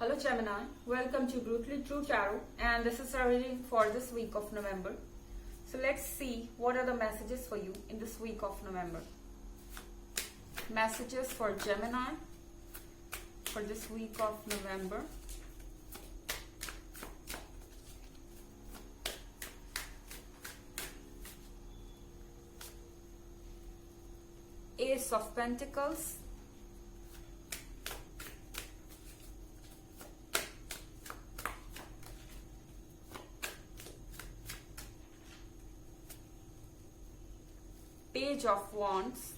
Hello Gemini, welcome to Brutally True Tarot, and this is our reading for this week of November. So let's see what are the messages for you in this week of November. Messages for Gemini for this week of November. Ace of Pentacles. Page of Wands.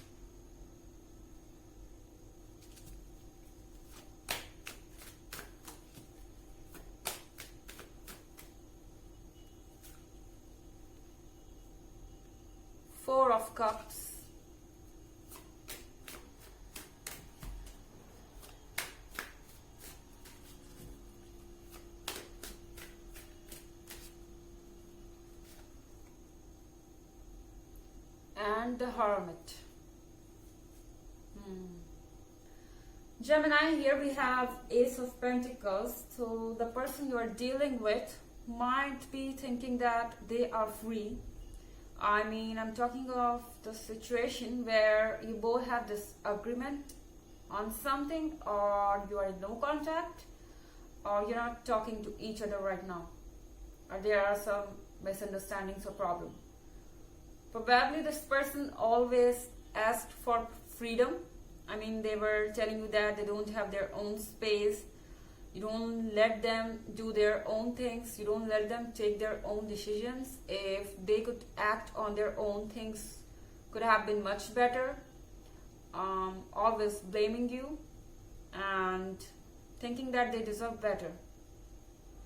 Four of Cups. And the Hermit. Gemini, here we have Ace of Pentacles. So the person you are dealing with might be thinking that they are free. I'm talking of the situation where you both have this agreement on something, or you are in no contact, or you're not talking to each other right now, or there are some misunderstandings or problems. Probably this person always asked for freedom. They were telling you that they don't have their own space. You don't let them do their own things. You don't let them take their own decisions. If they could act on their own, things could have been much better. Always blaming you and thinking that they deserve better.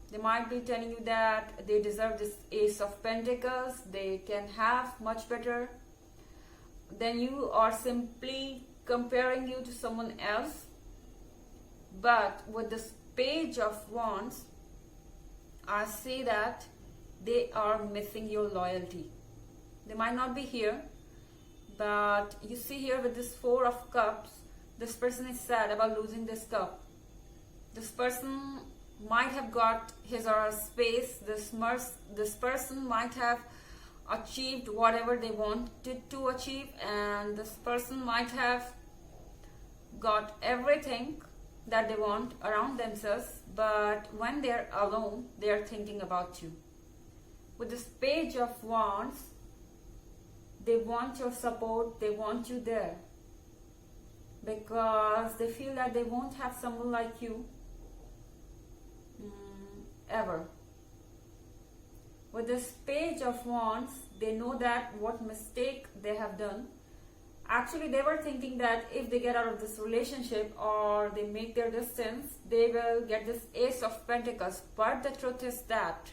They might be telling you that they deserve this Ace of Pentacles. They can have much better than you, or simply comparing you to someone else. But with this Page of Wands, I see that they are missing your loyalty. They might not be here, but you see here with this Four of Cups, this person is sad about losing this cup. This person might have got his or her space. This person might have achieved whatever they wanted to achieve, and this person might have got everything that they want around themselves, but when they're alone, they're thinking about you. With this Page of Wands, they want your support, they want you there, because they feel that they won't have someone like you ever. With this Page of Wands, they know that what mistake they have done. Actually, they were thinking that if they get out of this relationship or they make their distance, they will get this Ace of Pentacles. But the truth is that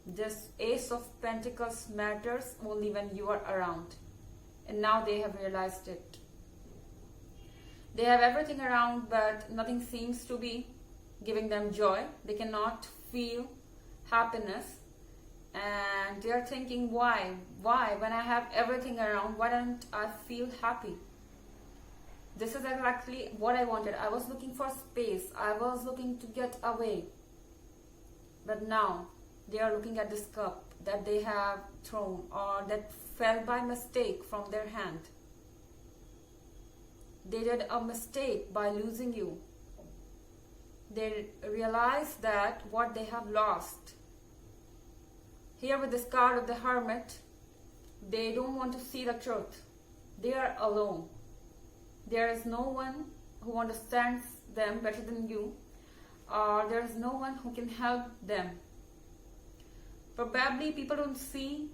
this Ace of Pentacles matters only when you are around. And now they have realized it. They have everything around, but nothing seems to be giving them joy. They cannot feel happiness. And they are thinking, why when I have everything around, why don't I feel happy? This is exactly what I wanted. I was looking for space. I was looking to get away. But now they are looking at this cup that they have thrown, or that fell by mistake from their hand. They did a mistake by losing you. They realize that what they have lost. Here with this card of the Hermit, they don't want to see the truth. They are alone. There is no one who understands them better than you, or there is no one who can help them. Probably people don't see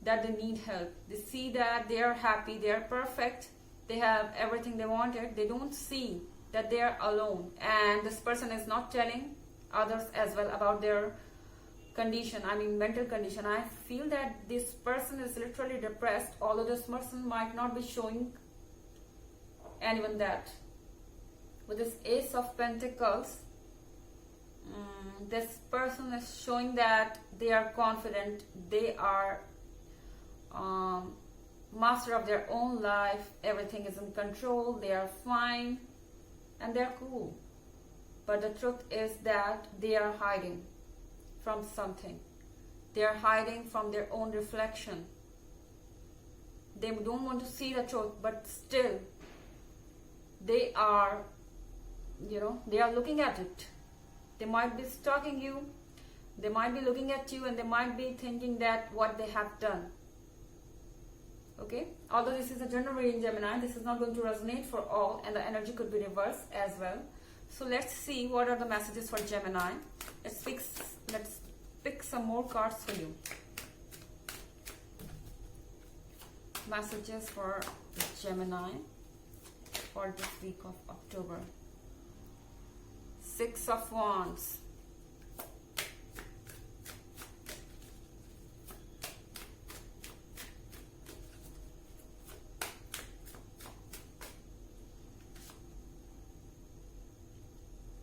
that they need help. They see that they are happy, they are perfect, they have everything they wanted. They don't see that they are alone, and this person is not telling others as well about their condition, mental condition. I feel that this person is literally depressed, although this person might not be showing anyone that. With this Ace of Pentacles, this person is showing that they are confident, they are master of their own life, everything is in control, they are fine and they're cool. but the truth is that they are hiding from something. They are hiding from their own reflection. They don't want to see the truth, but still they are, they are looking at it. They might be stalking you, they might be looking at you, and they might be thinking that what they have done. Okay, although this is a general reading, Gemini, this is not going to resonate for all, and the energy could be reversed as well. So let's see what are the messages for Gemini. Let's pick some more cards for you. Messages for Gemini for this week of October. Six of Wands.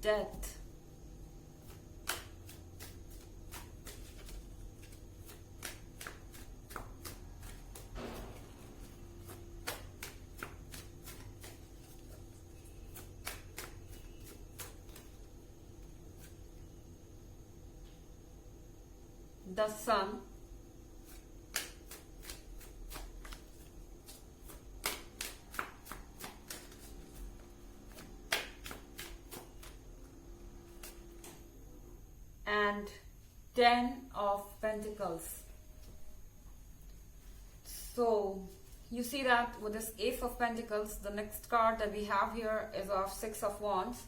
Death. The Sun. And Ten of Pentacles. So you see that with this Ace of Pentacles, the next card that we have here is of Six of Wands.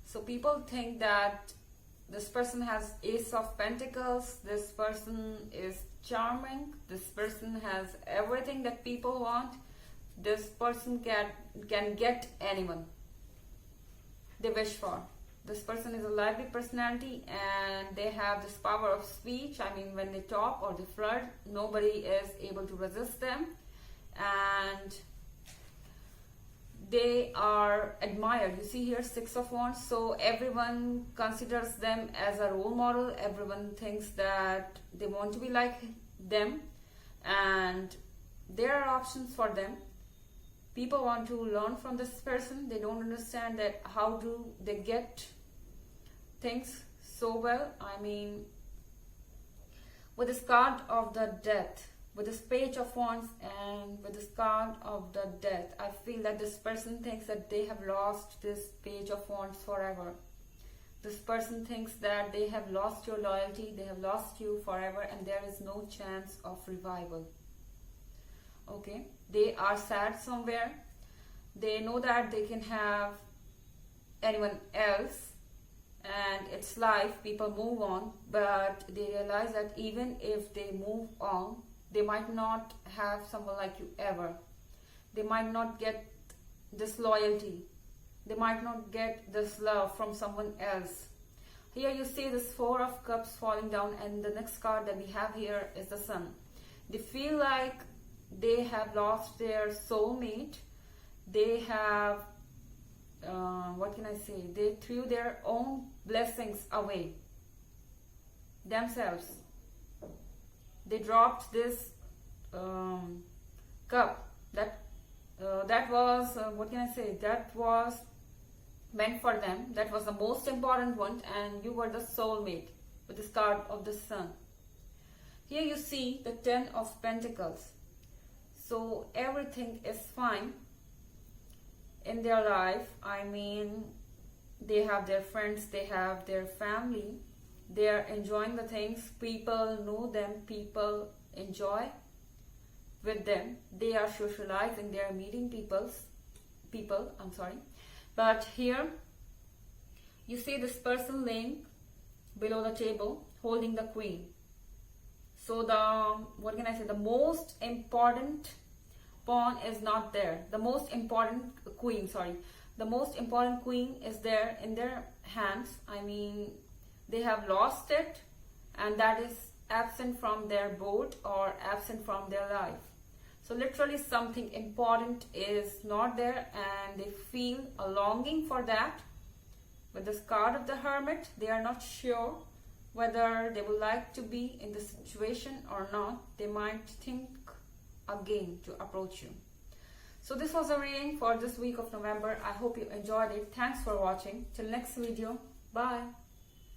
So people think that this person has Ace of Pentacles, this person is charming, this person has everything that people want, this person can get anyone they wish for. This person is a lively personality and they have this power of speech. I mean, when they talk or they flirt, nobody is able to resist them, and they are admired. You see here Six of Wands, so everyone considers them as a role model. Everyone thinks that they want to be like them, and there are options for them. People want to learn from this person. They don't understand that how do they get things so well. I mean, with this card of the Death, with this Page of Wands, and with this card of the Death, I feel that this person thinks that they have lost this Page of Wands forever. This person thinks that they have lost your loyalty, they have lost you forever, and there is no chance of revival. Okay, they are sad somewhere. They know that they can have anyone else, and it's life, people move on, but they realize that even if they move on, they might not have someone like you ever. They might not get this loyalty. They might not get this love from someone else. Here you see this Four of Cups falling down, and the next card that we have here is the Sun. They feel like they have lost their soulmate. They have, what can I say? They threw their own blessings away themselves. They dropped this cup that was what can I say, that was meant for them, that was the most important one, and you were the soulmate with this card of the Sun. Here you see the Ten of Pentacles. So everything is fine in their life. I mean, they have their friends, they have their family, they are enjoying the things, people know them, people enjoy with them, they are socializing, they are meeting people, but here you see this person laying below the table holding the Queen. So the, what can I say, the most important pawn is not there. The most important queen, the most important queen is there in their hands. I mean, they have lost it, and that is absent from their board or absent from their life. So literally something important is not there, and they feel a longing for that. With this card of the Hermit, they are not sure whether they would like to be in this situation or not. They might think again to approach you. So this was a reading for this week of November. I hope you enjoyed it. Thanks for watching. Till next video. Bye.